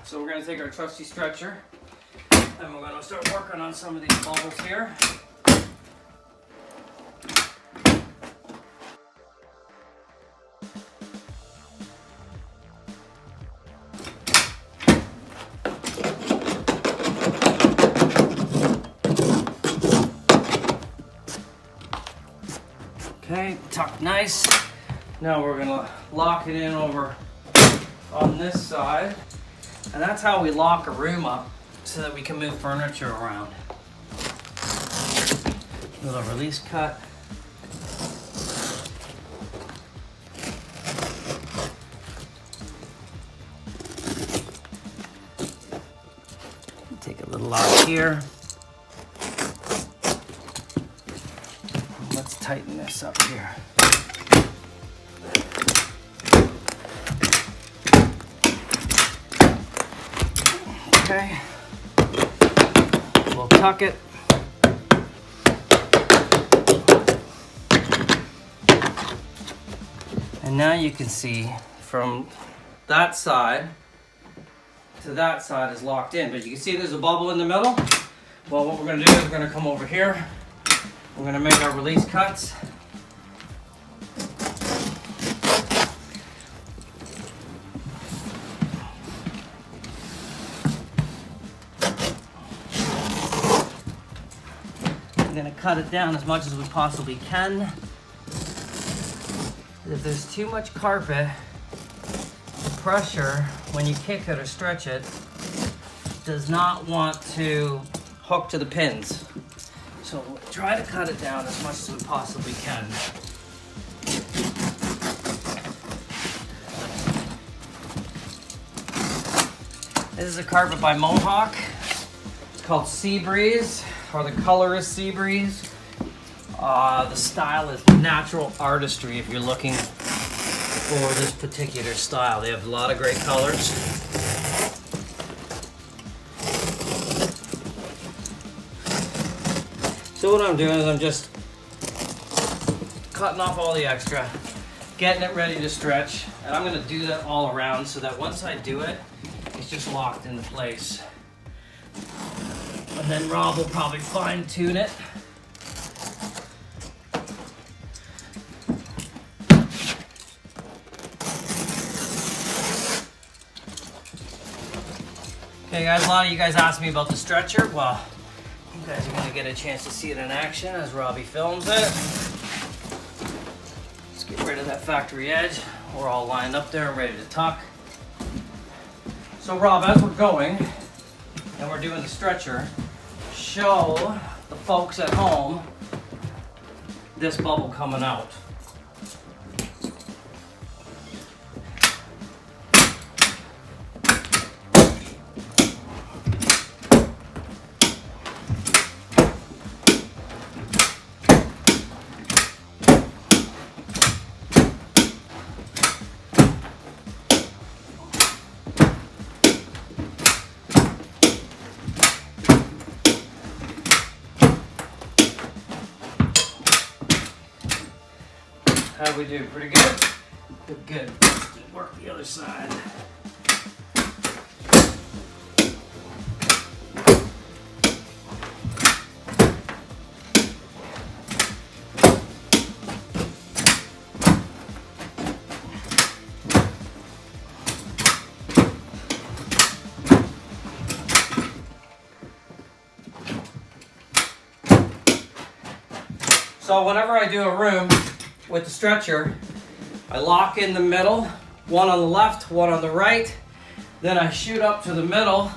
So we're going to take our trusty stretcher and we're going to start working on some of these bubbles here. Okay, tucked nice. Now we're gonna lock it in over on this side. And that's how we lock a room up so that we can move furniture around. Little release cut. Take a little out here. Let's tighten this up here. Okay. We'll tuck it. And now you can see from that side to that side is locked in, but you can see there's a bubble in the middle. Well, what we're going to do is we're going to come over here. We're going to make our release cuts. I'm going to cut it down as much as we possibly can. If there's too much carpet, the pressure when you kick it or stretch it does not want to hook to the pins. So try to cut it down as much as we possibly can. This is a carpet by Mohawk. It's called Sea Breeze, or the color is Sea Breeze. The style is natural artistry if you're looking for this particular style. They have a lot of great colors. So what I'm doing is I'm just cutting off all the extra, getting it ready to stretch, and I'm going to do that all around so that once I do it, it's just locked into place. And then Rob will probably fine tune it. Okay guys, a lot of you guys asked me about the stretcher. Well, you guys are going to get a chance to see it in action as Robbie films it. Let's get rid of that factory edge. We're all lined up there and ready to tuck. So Rob, as we're going and we're doing the stretcher, show the folks at home this bubble coming out. How'd we do? Pretty good? Good, good. Let's work the other side. So whenever I do a room with the stretcher, I lock in the middle, one on the left, one on the right, then I shoot up to the middle,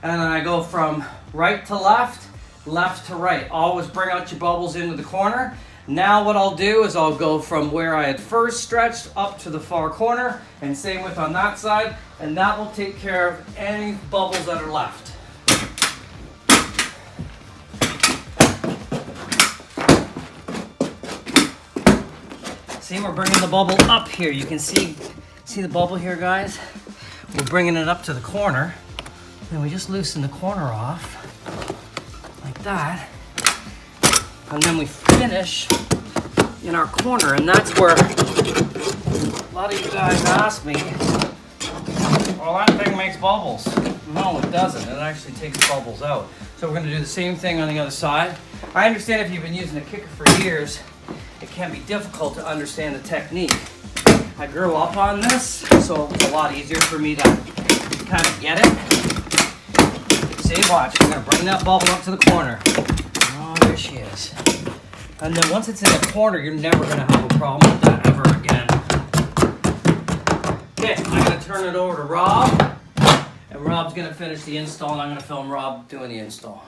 and then I go from right to left, left to right. Always bring out your bubbles into the corner. Now what I'll do is I'll go from where I had first stretched up to the far corner, and same with on that side, and that will take care of any bubbles that are left. See, we're bringing the bubble up here. You can see the bubble here, guys? We're bringing it up to the corner. Then we just loosen the corner off, like that. And then we finish in our corner, and that's where a lot of you guys ask me, Well, that thing makes bubbles. No, it doesn't. It actually takes bubbles out. So we're going to do the same thing on the other side. I understand if you've been using a kicker for years, it can be difficult to understand the technique. I grew up on this, so it's a lot easier for me to kind of get it. See, watch. I'm going to bring that bubble up to the corner. Oh, there she is. And then once it's in the corner, you're never going to have a problem with that ever again. Okay, I'm going to turn it over to Rob. And Rob's going to finish the install, and I'm going to film Rob doing the install.